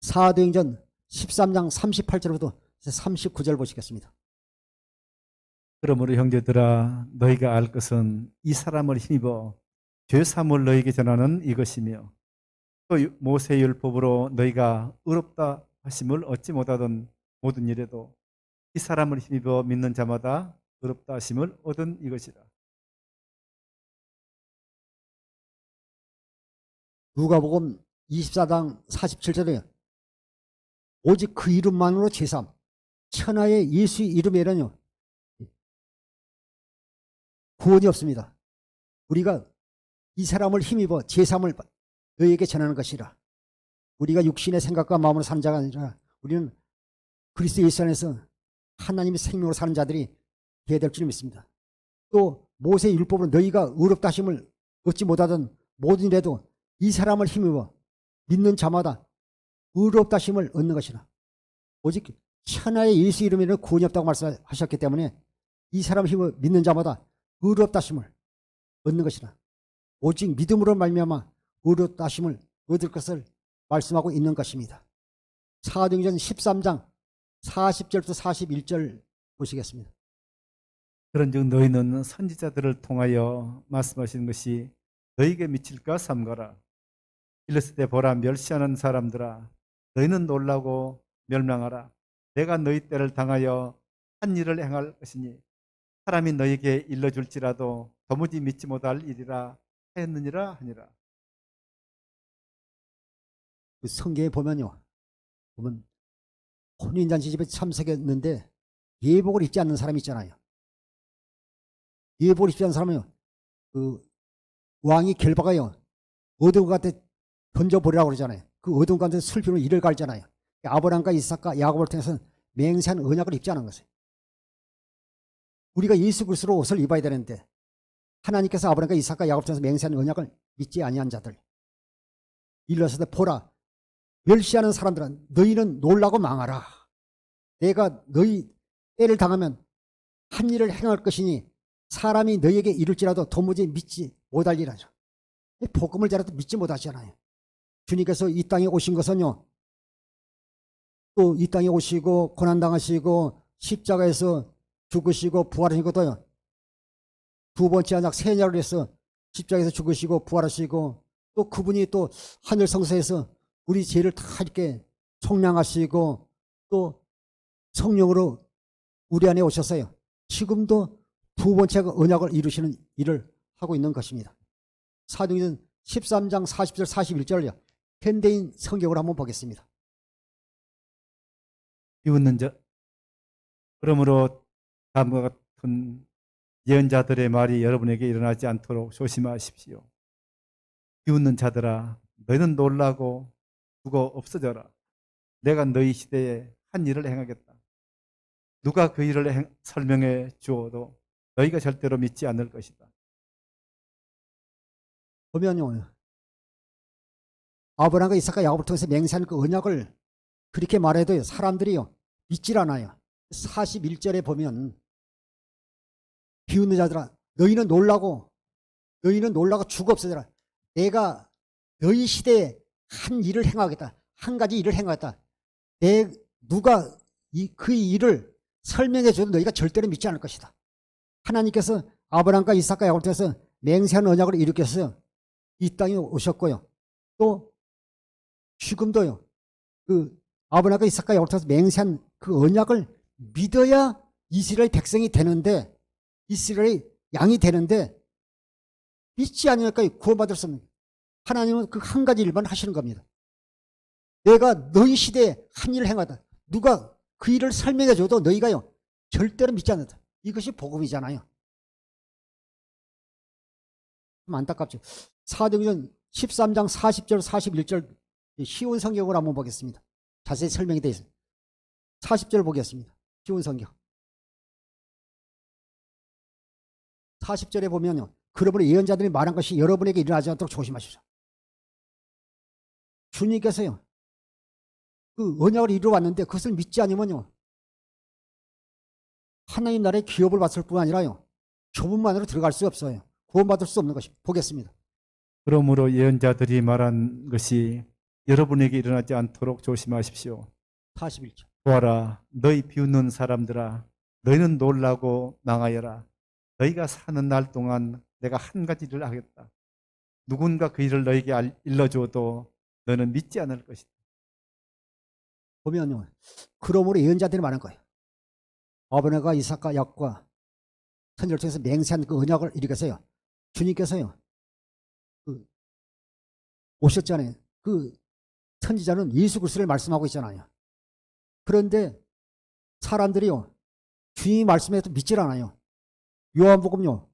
사도행전 13장 38절부터 39절 보시겠습니다. 그러므로 형제들아 너희가 알 것은 이 사람을 힘입어 죄 사함을 너희에게 전하는 이것이며 또 모세의 율법으로 너희가 의롭다 하심을 얻지 못하던 모든 일에도 이 사람을 힘입어 믿는 자마다 의롭다 하심을 얻은 이것이라. 누가복음 24장 47절에 오직 그 이름만으로 제삼, 천하의 예수 이름에는요 구원이 없습니다. 우리가 이 사람을 힘입어 제삼을 너희에게 전하는 것이라. 우리가 육신의 생각과 마음으로 사는 자가 아니라 우리는 그리스도 예수 안에서 하나님의 생명으로 사는 자들이 되어야 될 줄 믿습니다. 또 모세의 율법으로 너희가 의롭다 하심을 얻지 못하던 모든 일에도 이 사람을 힘입어 믿는 자마다 의롭다 하심을 얻는 것이라. 오직 천하의 예수 이름에는 구원이 없다고 말씀하셨기 때문에 이 사람을 힘입어 믿는 자마다 의롭다 하심을 얻는 것이라. 오직 믿음으로 말미암아 의롭다 하심을 얻을 것을 말씀하고 있는 것입니다. 사도행전 13장 40절부터 41절 보시겠습니다. 그런즉 너희는 선지자들을 통하여 말씀하시는 것이 너희에게 미칠까 삼가라. 일렀을 때 보라 멸시하는 사람들아 너희는 놀라고 멸망하라. 내가 너희 때를 당하여 한 일을 행할 것이니 사람이 너희에게 일러줄지라도 도무지 믿지 못할 일이라 하였느니라 하니라. 그 성경에 보면 혼인잔치 집에 참석했는데 예복을 입지 않는 사람이 있잖아요. 예복을 입지 않는 사람은 그 왕이 결박하여 어두운 가운데 던져버리라고 그러잖아요. 그 어두운 가운데 슬픔으로 이를 갈잖아요. 아브라함과 이삭과 야곱을 통해서 맹세한 언약을 입지 않은 것이에요. 우리가 예수 그리스도로 옷을 입어야 되는데 하나님께서 아브라함과 이삭과 야곱을 통해서 맹세한 언약을 믿지 아니한 자들, 일러서되 보라 멸시하는 사람들은 너희는 놀라고 망하라. 내가 너희 때를 당하면 한 일을 행할 것이니 사람이 너희에게 이룰지라도 도무지 믿지 못할리라죠. 복음을 잘해도 믿지 못하잖아요. 주님께서 이 땅에 오신 것은요, 또 이 땅에 오시고 고난당하시고 십자가에서 죽으시고 부활하시고도요, 두 번째 언약 새 언약을 해서 십자가에서 죽으시고 부활하시고 또 그분이 또 하늘 성소에서 우리 죄를 다 이렇게 속량하시고 또 성령으로 우리 안에 오셨어요. 지금도 두 번째 언약을 이루시는 일을 하고 있는 것입니다. 사도행전 13장 40절 41절요. 현대인 성경으로 한번 보겠습니다. 비웃는 자. 그러므로 다음과 같은 예언자들의 말이 여러분에게 일어나지 않도록 조심하십시오. 비웃는 자들아, 너희는 놀라고 죽어 없어져라. 내가 너희 시대에 한 일을 행하겠다. 누가 그 일을 설명해 주어도 너희가 절대로 믿지 않을 것이다. 보면요, 아브라함과 이삭과 야곱을 통해서 맹세한 그 언약을 그렇게 말해도 사람들이요 믿질 않아요. 41절에 보면 비웃는 자들아 너희는 놀라고 죽어 없어져라. 내가 너희 시대에 한 일을 행하겠다. 한 가지 일을 행하겠다. 누가 그 일을 설명해 줘도 너희가 절대로 믿지 않을 것이다. 하나님께서 아브라함과 이삭과 야곱을 통해서 맹세한 언약을 일으켜서 이 땅에 오셨고요. 또 지금도요. 그 아브라함과 이삭과 야곱을 통해서 맹세한 그 언약을 믿어야 이스라엘 백성이 되는데, 이스라엘 양이 되는데 믿지 않으니까 구원받을 수 없는 거예요. 하나님은 그 한 가지 일만 하시는 겁니다. 내가 너희 시대에 한 일을 행하다. 누가 그 일을 설명해 줘도 너희가요 절대로 믿지 않는다. 이것이 복음이잖아요. 좀 안타깝죠. 사도행전 13장 40절 41절 쉬운 성경으로 한번 보겠습니다. 자세히 설명이 되어 있습니다. 40절 보겠습니다. 쉬운 성경. 40절에 보면요. 그러므로 예언자들이 말한 것이 여러분에게 일어나지 않도록 조심하십시오. 주님께서요. 그 언약을 이루어 왔는데 그것을 믿지 않으면요. 하나님 나라의 기업을 받을 뿐 아니라요. 좁은 안으로 들어갈 수 없어요. 구원받을 수 없는 것입니다. 보겠습니다. 그러므로 예언자들이 말한 것이 여러분에게 일어나지 않도록 조심하십시오. 41절. 보아라, 너희 비웃는 사람들아, 너희는 놀라고 망하여라. 너희가 사는 날 동안 내가 한 가지 일을 하겠다. 누군가 그 일을 너희에게 일러줘도 너는 믿지 않을 것이다. 보면요. 그러므로 예언자들이 말한 거예요. 아브라함과 이삭과 야곱과 선지자를 통해서 맹세한 그 언약을 일으켜서요. 주님께서요. 오셨잖아요. 그 선지자는 예수 그리스도를 말씀하고 있잖아요. 그런데 사람들이요. 주님이 말씀해도 믿질 않아요. 요한복음요.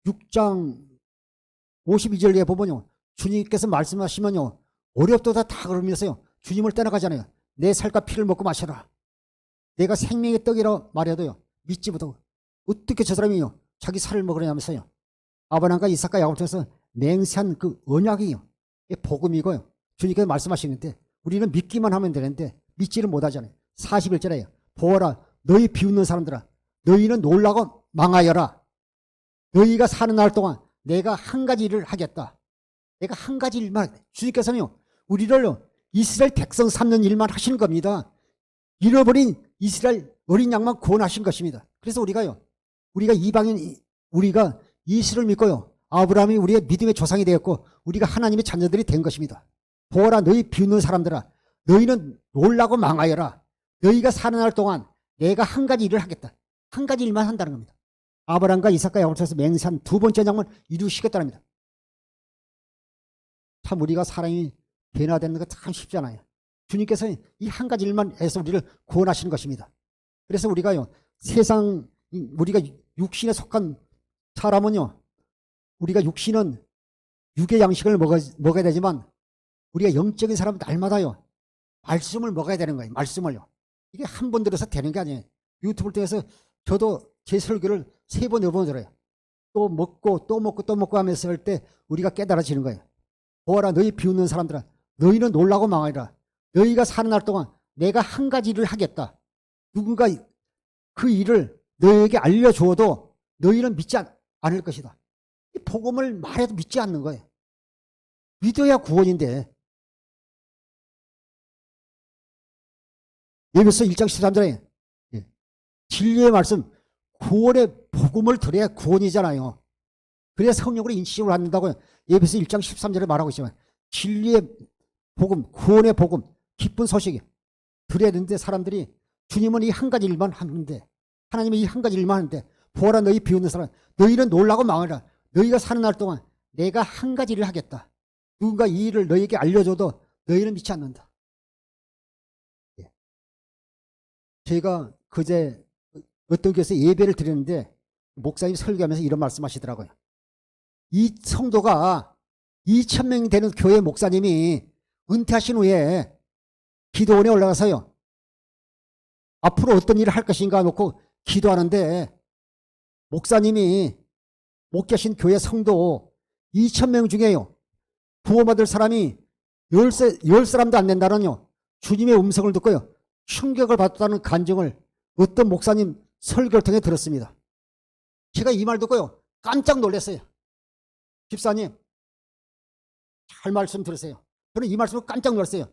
6장 52절에 보면요. 주님께서 말씀하시면요. 어렵도다 다 그러면서요. 주님을 떠나가잖아요. 내 살과 피를 먹고 마셔라. 내가 생명의 떡이라 말해도요. 믿지 못하고 어떻게 저 사람이요. 자기 살을 먹으려면서요. 아브라함과 이삭과 야곱을 통해서 맹세한 그 언약이요. 복음이고요. 주님께서 말씀하시는데 우리는 믿기만 하면 되는데 믿지를 못하잖아요. 41절에요. 보아라 너희 비웃는 사람들아 너희는 놀라고 망하여라. 너희가 사는 날 동안 내가 한 가지 일을 하겠다. 내가 한 가지 일만 하겠다. 주님께서는요. 우리를 이스라엘 백성 삼는 일만 하시는 겁니다. 잃어버린 이스라엘 어린 양만 구원하신 것입니다. 그래서 우리가 이방인 우리가 이스라엘을 믿고요. 아브라함이 우리의 믿음의 조상이 되었고 우리가 하나님의 자녀들이 된 것입니다. 보아라 너희 비웃는 사람들아 너희는 놀라고 망하여라. 너희가 사는 날 동안 내가 한 가지 일을 하겠다. 한 가지 일만 한다는 겁니다. 아브라함과 이삭과 야곱을 통해서 맹세한 두 번째 장을 이루시겠다는 겁니다. 참 우리가 사람이 변화되는 거 참 쉽잖아요. 주님께서 이 한 가지 일만 해서 우리를 구원하시는 것입니다. 그래서 우리가요 세상 우리가 육신에 속한 사람은요 우리가 육신은 육의 양식을 먹어야 되지만 우리가 영적인 사람은 날마다요 말씀을 먹어야 되는 거예요. 말씀을요. 이게 한 번 들어서 되는 게 아니에요. 유튜브를 통해서 저도 제 설교를 3번, 4번 들어요. 또 먹고 또 먹고 또 먹고 하면서 할 때 우리가 깨달아지는 거예요. 보아라 너희 비웃는 사람들아 너희는 놀라고 망하리라. 너희가 사는 날 동안 내가 한 가지 일을 하겠다. 누군가 그 일을 너희에게 알려주어도 너희는 믿지 않을 것이다. 이 복음을 말해도 믿지 않는 거예요. 믿어야 구원인데. 에베소 1장 13절에 진리의 말씀 구원의 복음을 들어야 구원이잖아요. 그래야 성령으로 인식을 받는다고 에베소 1장 13절에 말하고 있지만 진리의 복음, 구원의 복음, 기쁜 소식이 들어야 되는데 사람들이 주님은 이 한 가지 일만 하는데 하나님이 이 한 가지 일만 하는데 보아라 너희 비웃는 사람 너희는 놀라고 망하라. 너희가 사는 날 동안 내가 한 가지 일을 하겠다. 누군가 이 일을 너희에게 알려줘도 너희는 믿지 않는다. 제가 그제 어떤 교회에서 예배를 드렸는데 목사님 설교하면서 이런 말씀하시더라고요. 이 성도가 2,000명이 되는 교회 목사님이 은퇴하신 후에 기도원에 올라가서요. 앞으로 어떤 일을 할 것인가 놓고 기도하는데 목사님이 목계신 교회 성도 2,000명 중에요. 구원받을 사람이 10사람도 안 된다는요. 주님의 음성을 듣고요. 충격을 받았다는 간증을 어떤 목사님 설교를 통해 들었습니다. 제가 이 말 듣고요. 깜짝 놀랐어요. 집사님, 잘 말씀 들으세요. 저는 이 말씀을 깜짝 놀랐어요.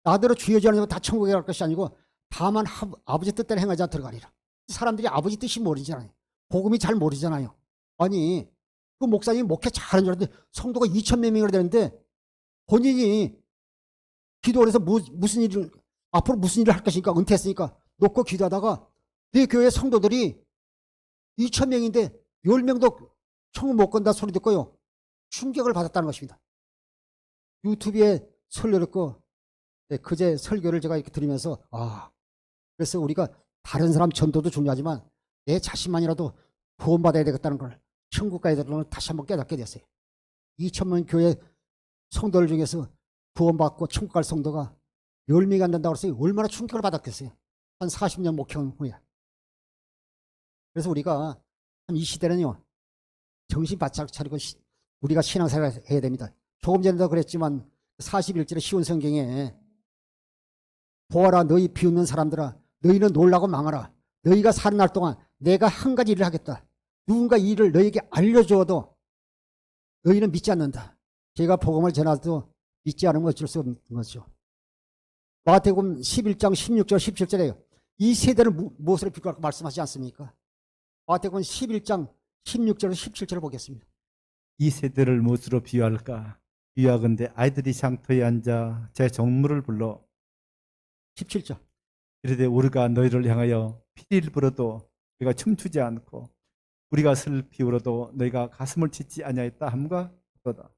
나더러 주여 주여 하면 다 천국에 갈 것이 아니고 다만 아버지 뜻대로 행하지 않도록 들어가리라. 사람들이 아버지 뜻이 모르잖아요. 복음이 잘 모르잖아요. 아니 그 목사님이 목회 잘하는 줄 알았는데 성도가 2,000명이나 되는데 본인이 기도를 해서 무슨 일을 앞으로 무슨 일을 할 것이니까 은퇴했으니까 놓고 기도하다가 내 교회 성도들이 2,000명인데 10명도 천국 못 간다 소리 듣고요. 충격을 받았다는 것입니다. 유튜브에 설교 듣고 그제 설교를 제가 이렇게 들으면서 그래서 우리가 다른 사람 전도도 중요하지만 내 자신만이라도 구원받아야 되겠다는 걸 천국 가야 되는 걸 다시 한번 깨닫게 됐어요. 2,000명 교회 성도들 중에서 구원받고 천국 갈 성도가 10명이 안 된다고 해서 얼마나 충격을 받았겠어요. 한 40년 목회한 후에. 그래서 우리가 이 시대는요. 정신 바짝 차리고 우리가 신앙생활을 해야 됩니다. 조금 전에도 그랬지만 41절의 시온성경에 보아라 너희 비웃는 사람들아 너희는 놀라고 망하라. 너희가 사는 날 동안 내가 한 가지 일을 하겠다. 누군가 이 일을 너희에게 알려주어도 너희는 믿지 않는다. 제가 복음을 전하도 믿지 않으면 어쩔 수 없는 거죠. 마태복음 11장 16절 17절에요. 이 세대를 무엇으로 비교할까 말씀하지 않습니까? 마태복음 11장 16절 17절을 보겠습니다. 이 세대를 무엇으로 비유할까? 비유하건대 아이들이 장터에 앉아 제 종물을 불러 17절. 이르되 우리가 너희를 향하여 피리를 불어도 너희가 춤추지 않고 우리가 슬피 울어도 너희가 가슴을 치지 아니하였다 함과 같도다.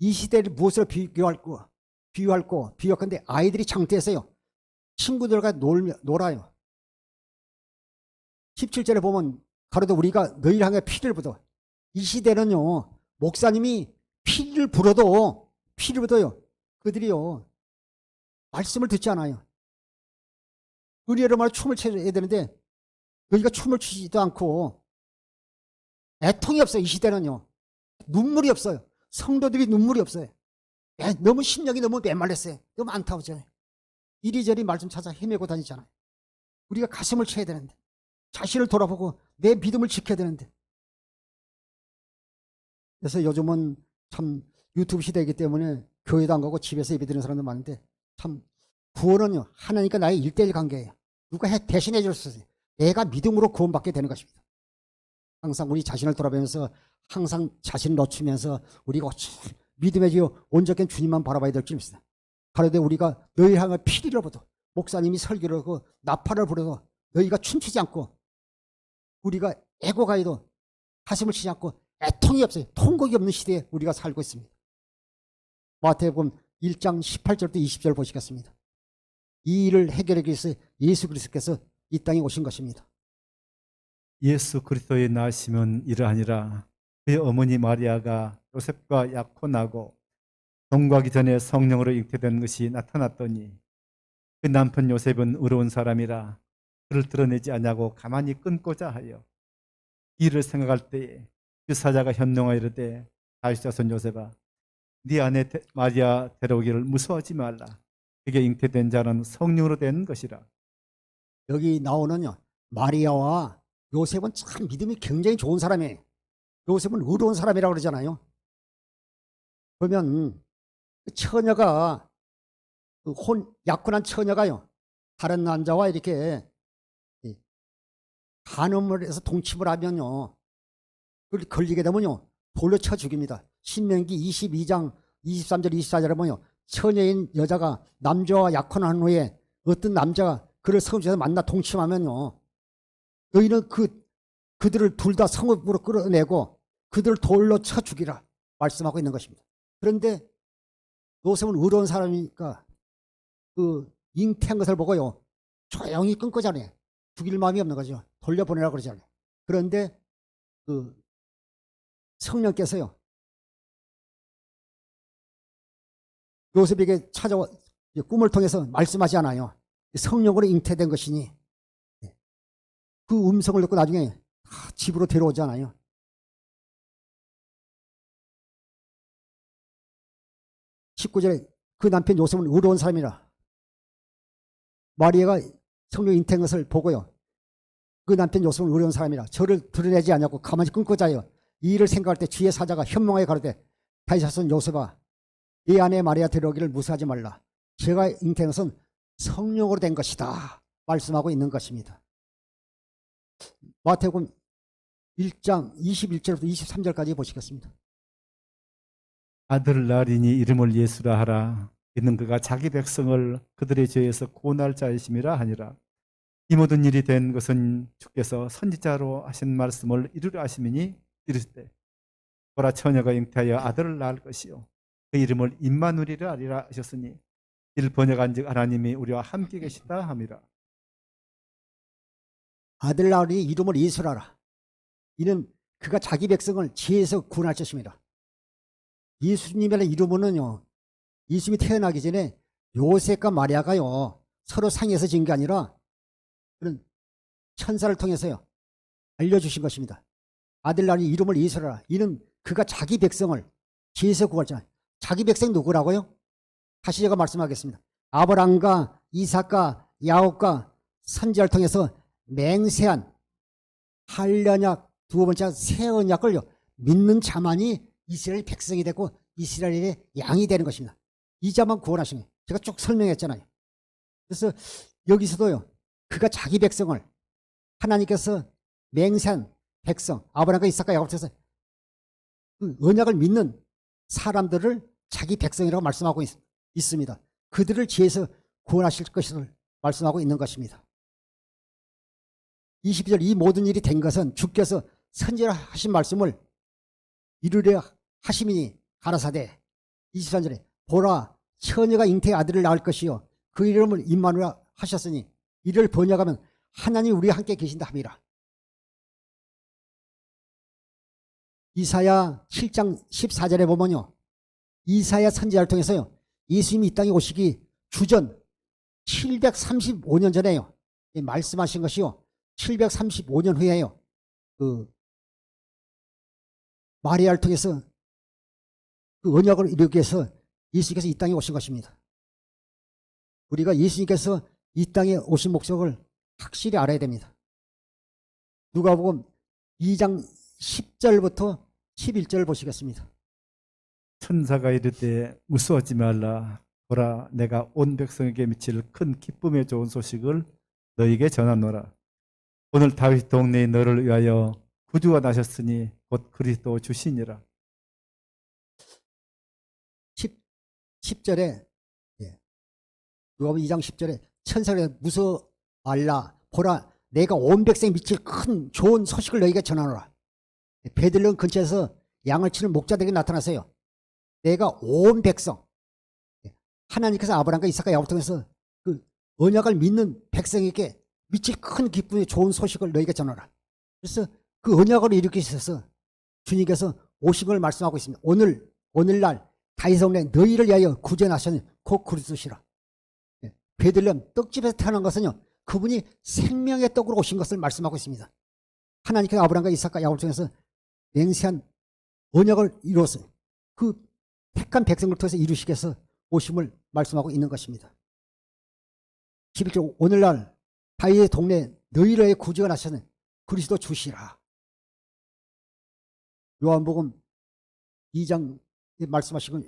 이 시대를 무엇으로 비유할건데 아이들이 장터에서요. 친구들과 놀아요. 17절에 보면 가로되 우리가 너희를 향해 피를 불어. 이 시대는요. 목사님이 피를 불어도 그들이요. 말씀을 듣지 않아요. 은혜로 말 춤을 춰야 되는데 너희가 춤을 추지도 않고 애통이 없어요. 이 시대는요. 눈물이 없어요. 성도들이 눈물이 없어요. 너무 심령이 너무 메말랐어요. 너무 안타우잖아요. 이리저리 말씀 찾아 헤매고 다니잖아요. 우리가 가슴을 쳐야 되는데 자신을 돌아보고 내 믿음을 지켜야 되는데 그래서 요즘은 참 유튜브 시대이기 때문에 교회도 안 가고 집에서 예배드리는 사람도 많은데 참 구원은요 하나님과 나의 1:1 관계예요. 누가 대신해 줄 수 없어요. 내가 믿음으로 구원받게 되는 것입니다. 항상 우리 자신을 돌아보면서 항상 자신을 낮추면서 우리가 믿음의 주 온전한 주님만 바라봐야 될 줄 믿습니다. 가로되 우리가 너희 향해 피리를 보도 목사님이 설교를 하고 나팔을 불어도 너희가 춤추지 않고 우리가 애고가해도 가슴을 치지 않고 애통이 없어요. 통곡이 없는 시대에 우리가 살고 있습니다. 마태복음 1장 18절부터 20절 보시겠습니다. 이 일을 해결하기 위해서 예수 그리스도께서 이 땅에 오신 것입니다. 예수 그리스도의 나심은 이러하니라. 그의 어머니 마리아가 요셉과 약혼하고 동거하기 전에 성령으로 잉태된 것이 나타났더니 그 남편 요셉은 의로운 사람이라 그를 드러내지 아니하고 가만히 끊고자 하여 이를 생각할 때에 그 사자가 현명하여 이르되 다윗 자손 요셉아 네 아내 마리아 데려오기를 무서워하지 말라. 그게 잉태된 자는 성령으로 된 것이라. 여기 나오는요 마리아와 요셉은 참 믿음이 굉장히 좋은 사람이에요. 요셉은 의로운 사람이라고 그러잖아요. 그러면 그 처녀가 약혼한 처녀가요 다른 남자와 이렇게 간음을 해서 동침을 하면요 그걸 걸리게 되면요 돌로 쳐 죽입니다. 신명기 22장 23절 24절에 보면요 처녀인 여자가 남자와 약혼한 후에 어떤 남자가 그를 성읍에서 만나 동침하면요 너희는 그들을 둘 다 성읍으로 끌어내고 그들을 돌로 쳐 죽이라 말씀하고 있는 것입니다. 그런데 요셉은 의로운 사람이니까 그 잉태한 것을 보고요. 조용히 끊고잖아요. 죽일 마음이 없는 거죠. 돌려보내라고 그러잖아요. 그런데 그 성령께서요. 요셉에게 찾아와 꿈을 통해서 말씀하지 않아요. 성령으로 잉태된 것이니 그 음성을 듣고 나중에 집으로 데려오잖아요. (19절에) 그 남편 요셉은 의로운 사람이라 마리아가 성령 잉태한 것을 보고요. 그 남편 요셉은 의로운 사람이라 저를 드러내지 않냐고 가만히 끊고 자요. 이 일을 생각할 때 주의 사자가 현몽하게 가로되 다윗 자손 요셉아 이 아내 마리아 데려오기를 무사하지 말라. 제가 잉태한 것은 성령으로 된 것이다 말씀하고 있는 것입니다. 마태복음 1장 21절부터 23절까지 보시겠습니다. 아들 낳으리니 이름을 예수라 하라. 이는 그가 자기 백성을 그들의 죄에서 구원할 자이심이라 하니라. 이 모든 일이 된 것은 주께서 선지자로 하신 말씀을 이루려 하심이니 이르시되 보라 처녀가 잉태하여 아들을 낳을 것이요 그 이름을 임마누엘이라 하리라 하셨으니 이를 번역한즉 하나님이 우리와 함께 계시다 함이라. 아들 낳으니 이름을 예수라라. 이는 그가 자기 백성을 죄에서 구원할 것입니다. 예수님이라는 이름은요, 예수님이 태어나기 전에 요셉과 마리아가요 서로 상의해서 지은 게 아니라 그런 천사를 통해서요 알려주신 것입니다. 아들 낳으니 이름을 예수라라. 이는 그가 자기 백성을 죄에서 구할 자. 자기 백성 누구라고요? 다시 제가 말씀하겠습니다. 아브라함과 이삭과 야곱과 선지자를 통해서 맹세한 한련약 두 번째 새 언약을 믿는 자만이 이스라엘 백성이 되고 이스라엘의 양이 되는 것입니다. 이 자만 구원하시는 거예요. 제가 쭉 설명했잖아요. 그래서 여기서도요. 그가 자기 백성을 하나님께서 맹세한 백성 아브라함과 이삭과 야곱을 통해서 그 언약을 믿는 사람들을 자기 백성이라고 말씀하고 있습니다. 그들을 죄에서 구원하실 것을 말씀하고 있는 것입니다. 22절 이 모든 일이 된 것은 주께서 선지자 하신 말씀을 이루려 하심이니 가라사대. 23절에 보라 처녀가 잉태의 아들을 낳을 것이요 그 이름을 임마누엘 하셨으니 이를 번역하면 하나님 우리와 함께 계신다 함이라. 이사야 7장 14절에 보면요. 이사야 선지자를 통해서요. 예수님이 이 땅에 오시기 주전 735년 전에요. 말씀하신 것이요. 735년 후에요. 그 마리아를 통해서 그 언약을 이루기 위해서 예수님께서 이 땅에 오신 것입니다. 우리가 예수님께서 이 땅에 오신 목적을 확실히 알아야 됩니다. 누가복음 2장 10절부터 11절 보시겠습니다. 천사가 이르되 무서워하지 말라. 보라 내가 온 백성에게 미칠 큰 기쁨의 좋은 소식을 너에게 전하노라. 오늘 다윗 동네에 너를 위하여 구주가 나셨으니 곧 그리스도 주시니라. 10절에 누가복음 2장 10절에 천사가 무서워 말라. 보라 내가 온 백성에 미칠 큰 좋은 소식을 너에게 전하노라. 베들레헴 근처에서 양을 치는 목자들에게 나타나세요. 내가 온 백성 하나님께서 아브라함과 이삭과 야곱을 통해서 그 언약을 믿는 백성에게 미칠 큰 기쁨의 좋은 소식을 너에게 전하라. 그래서 그 언약을 이루기 위해서 주님께서 오신 걸 말씀하고 있습니다. 오늘날 다윗 동네 너희를 위하여 구제하셨니 곧 그리스도시라. 베들레헴 떡집에서 태어난 것은요 그분이 생명의 떡으로 오신 것을 말씀하고 있습니다. 하나님께서 아브라함과 이삭과 야곱을 통해서 맹세한 언약을 이루었어요. 그 택한 백성을 통해서 이루시기 위해서 오심을 말씀하고 있는 것입니다. 11절 오늘날 다윗의 동네 너희를 위하여 구주가 나셨네 그리스도 주시라. 요한복음 2장 말씀하시고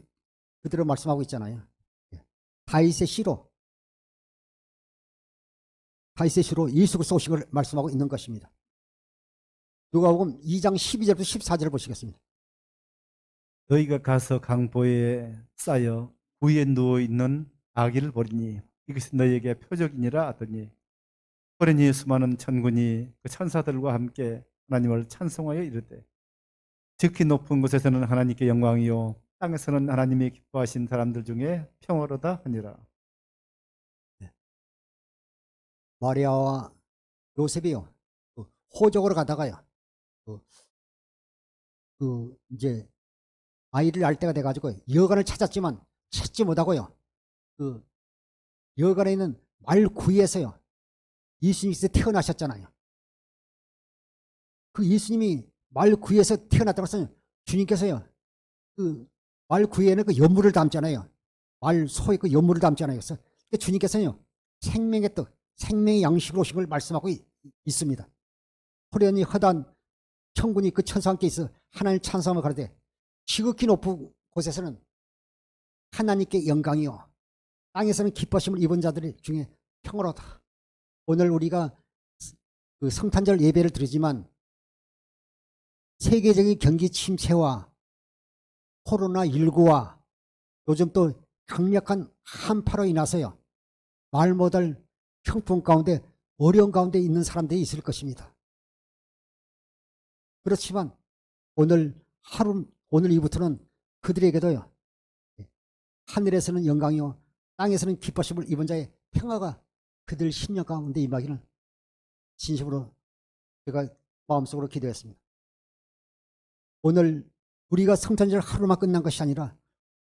그대로 말씀하고 있잖아요. 다윗의 씨로 예수 그리스도 오신 걸 말씀하고 있는 것입니다. 누가복음 2장 12절부터 14절을 보시겠습니다. 너희가 가서 강보에 쌓여 구에 누워있는 아기를 보리니 이것이 너희에게 표적이니라 하더니 보리니 수많은 천군이 그 천사들과 함께 하나님을 찬송하여 이르되 지극히 높은 곳에서는 하나님께 영광이요 땅에서는 하나님이 기뻐하신 사람들 중에 평화로다 하니라. 마리아와 요셉이요. 그 호적으로 가다가요. 그, 이제 아이를 낳을 때가 돼가지고 여관을 찾았지만 찾지 못하고요. 그 여관에 있는 말구이에서요. 예수님께서 태어나셨잖아요. 그 예수님이 말구이에서 태어났다고 해서 주님께서요. 그 말구이에는 그 연물을 담잖아요. 말 소의 그 연물을 담잖아요. 그래서 주님께서요. 생명의 떡, 생명의 양식으로 오신 걸 말씀하고 있습니다. 호련히 허단 천군이 그 천사와 함께 있어 하나님을 찬송하며 가로되 지극히 높은 곳에서는 하나님께 영광이요 땅에서는 기뻐심을 입은 자들 중에 평화로다. 오늘 우리가 그 성탄절 예배를 드리지만 세계적인 경기 침체와 코로나19와 요즘 또 강력한 한파로 인해서요. 말 못할 형풍 가운데 어려운 가운데 있는 사람들이 있을 것입니다. 그렇지만 오늘 이후부터는 그들에게도요. 하늘에서는 영광이요 땅에서는 기뻐심을 입은 자의 평화가 그들 심령 가운데 임하기를 진심으로 제가 마음속으로 기도했습니다. 오늘 우리가 성탄절 하루만 끝난 것이 아니라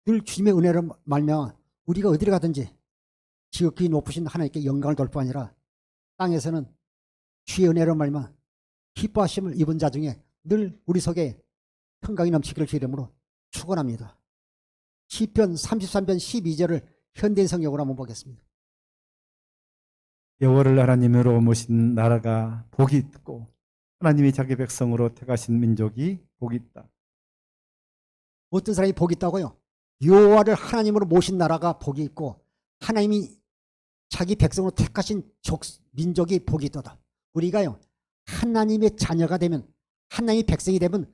늘 주님의 은혜로 말미암아 우리가 어디를 가든지 지극히 높으신 하나님께 영광을 돌 뿐 아니라 땅에서는 주의 은혜로 말미암아 기뻐하심을 입은 자 중에 늘 우리 속에 평강이 넘치기를 주 이름으로 축원합니다. 시편 33편 12절을 현대인 성경으로 한번 보겠습니다. 여호와를 하나님으로 모신 나라가 복이 있고 하나님이 자기 백성으로 택하신 민족이 복이 있다. 어떤 사람이 복이 있다고요? 여호와를 하나님으로 모신 나라가 복이 있고 하나님이 자기 백성으로 택하신 민족이 복이 있도다. 우리가요 하나님의 자녀가 되면 하나님의 백성이 되면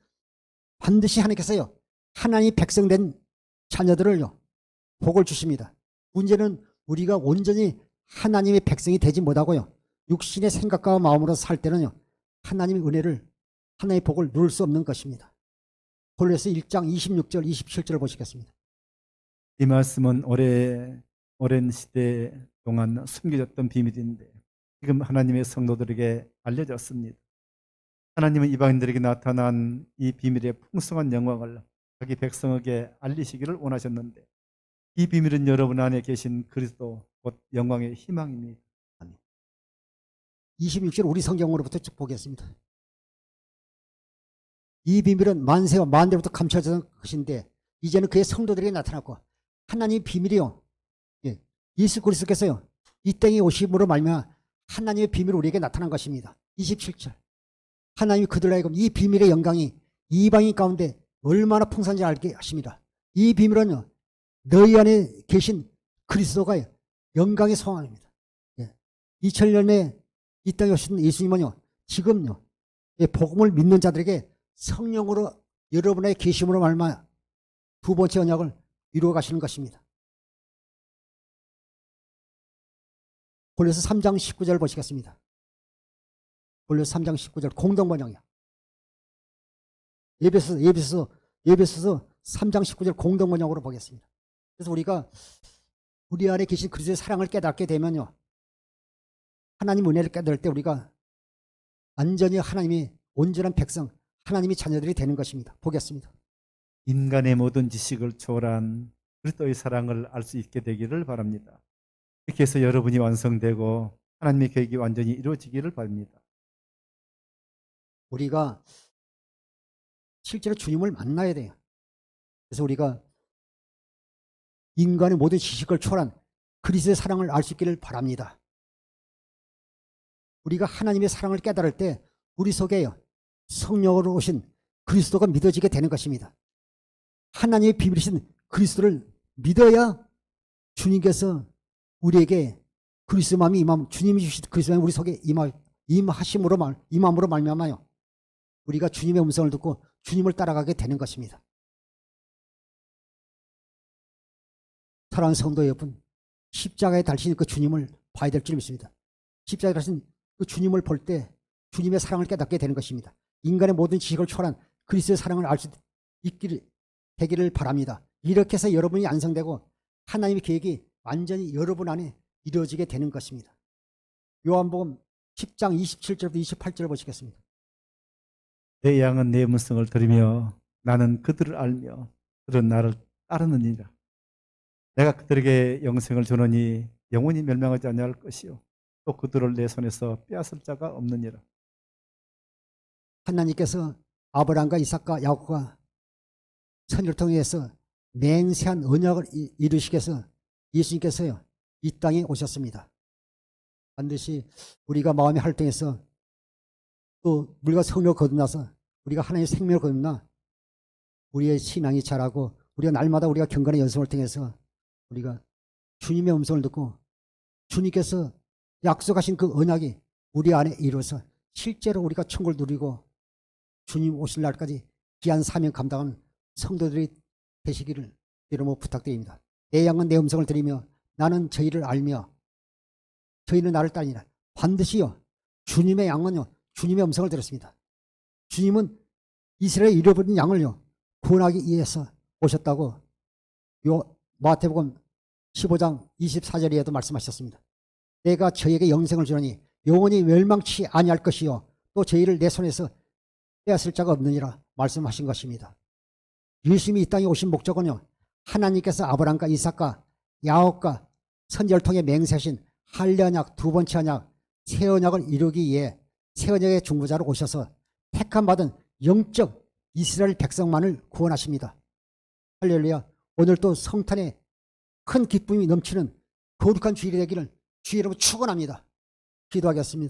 반드시 하나님께서요 하나님의 백성된 자녀들을요 복을 주십니다. 문제는 우리가 온전히 하나님의 백성이 되지 못하고요 육신의 생각과 마음으로 살 때는요 하나님의 은혜를 하나님의 복을 누릴 수 없는 것입니다. 골로새 1장 26절 27절을 보시겠습니다. 이 말씀은 오랜 시대 동안 숨겨졌던 비밀인데 지금 하나님의 성도들에게 알려졌습니다. 하나님은 이방인들에게 나타난 이 비밀의 풍성한 영광을 자기 백성에게 알리시기를 원하셨는데 이 비밀은 여러분 안에 계신 그리스도 곧 영광의 희망입니다. 26절 우리 성경으로부터 쭉 보겠습니다. 이 비밀은 만세와 만대로부터 감춰진 것인데 이제는 그의 성도들에게 나타났고 하나님의 비밀이요 예수 그리스도께서요 이 땅에 오심으로 말미암아 하나님의 비밀이 우리에게 나타난 것입니다. 27절 하나님이 그들로 하여금 이 비밀의 영광이 이방인 가운데 얼마나 풍성한지 알게 하십니다. 이 비밀은요 너희 안에 계신 그리스도가 영광의 소망입니다. 2000년에 이 땅에 오신 예수님은요 지금요 복음을 믿는 자들에게 성령으로 여러분의 계심으로 말미암아 두 번째 언약을 이루어 가시는 것입니다. 골로새 3장 19절 보시겠습니다. 골로새 3장 19절 공동번역이야. 예배소서 3장 19절 공동번역으로 보겠습니다. 그래서 우리가 우리 안에 계신 그리스도의 사랑을 깨닫게 되면요 하나님 은혜를 깨달을 때 우리가 완전히 하나님의 온전한 백성 하나님의 자녀들이 되는 것입니다. 보겠습니다. 인간의 모든 지식을 초월한 그리스도의 사랑을 알 수 있게 되기를 바랍니다. 이렇게 해서 여러분이 완성되고 하나님의 계획이 완전히 이루어지기를 바랍니다. 우리가 실제로 주님을 만나야 돼요. 그래서 우리가 인간의 모든 지식을 초월한 그리스도의 사랑을 알 수 있기를 바랍니다. 우리가 하나님의 사랑을 깨달을 때 우리 속에요 성령으로 오신 그리스도가 믿어지게 되는 것입니다. 하나님의 비밀이신 그리스도를 믿어야 주님께서 우리에게 그리스도 마음이 임함 주님이 주신 그리스도 마음이 우리 속에 임함으로 말미암아요 우리가 주님의 음성을 듣고 주님을 따라가게 되는 것입니다. 사랑하는 성도 여러분 십자가에 달리신 그 주님을 봐야 될 줄 믿습니다. 십자가에 달리신 그 주님을 볼 때 주님의 사랑을 깨닫게 되는 것입니다. 인간의 모든 지식을 초월한 그리스도의 사랑을 알 수 되기를 바랍니다. 이렇게 해서 여러분이 완성되고 하나님의 계획이 완전히 여러분 안에 이루어지게 되는 것입니다. 요한복음 10장 27절부터 28절 보시겠습니다. 내 양은 내 음성을 들으며 나는 그들을 알며 그들은 나를 따르느니라. 내가 그들에게 영생을 주노니 영원히 멸망하지 아니할 것이요 또 그들을 내 손에서 빼앗을 자가 없느니라. 하나님께서 아브라함과 이삭과 야곱과 선지를 통해서 맹세한 언약을 이루시기 위해서 예수님께서요 이 땅에 오셨습니다. 반드시 우리가 마음의 활동에서 또 물과 성령을 거듭나서 우리가 하나님의 생명을 거듭나 우리의 신앙이 자라고 우리가 날마다 우리가 경건의 연습을 통해서 우리가 주님의 음성을 듣고 주님께서 약속하신 그 언약이 우리 안에 이루어서 실제로 우리가 천국을 누리고 주님 오실 날까지 귀한 사명 감당하는 성도들이 되시기를 이름으로 부탁드립니다. 내 양은 내 음성을 들으며 나는 저희를 알며 저희는 나를 따르니라. 반드시요 주님의 양은요 주님의 음성을 들었습니다. 주님은 이스라엘 잃어버린 양을요 구원하기 위해서 오셨다고 요 마태복음 15장 24절에도 말씀하셨습니다. 내가 저에게 영생을 주노니 영원히 멸망치 아니할 것이요 또 저희를 내 손에서 빼앗을 자가 없느니라 말씀하신 것입니다. 예수님이 이 땅에 오신 목적은요 하나님께서 아브라함과 이삭과 야곱과 선지자를 통해 맹세하신 할례 언약, 두 번째 언약, 새 언약을 이루기 위해 새 언약의 중보자로 오셔서 택함받은 영적 이스라엘 백성만을 구원하십니다. 할렐루야. 오늘 또 성탄에 큰 기쁨이 넘치는 거룩한 주일이 되기를 주의 이름으로 축원합니다. 기도하겠습니다.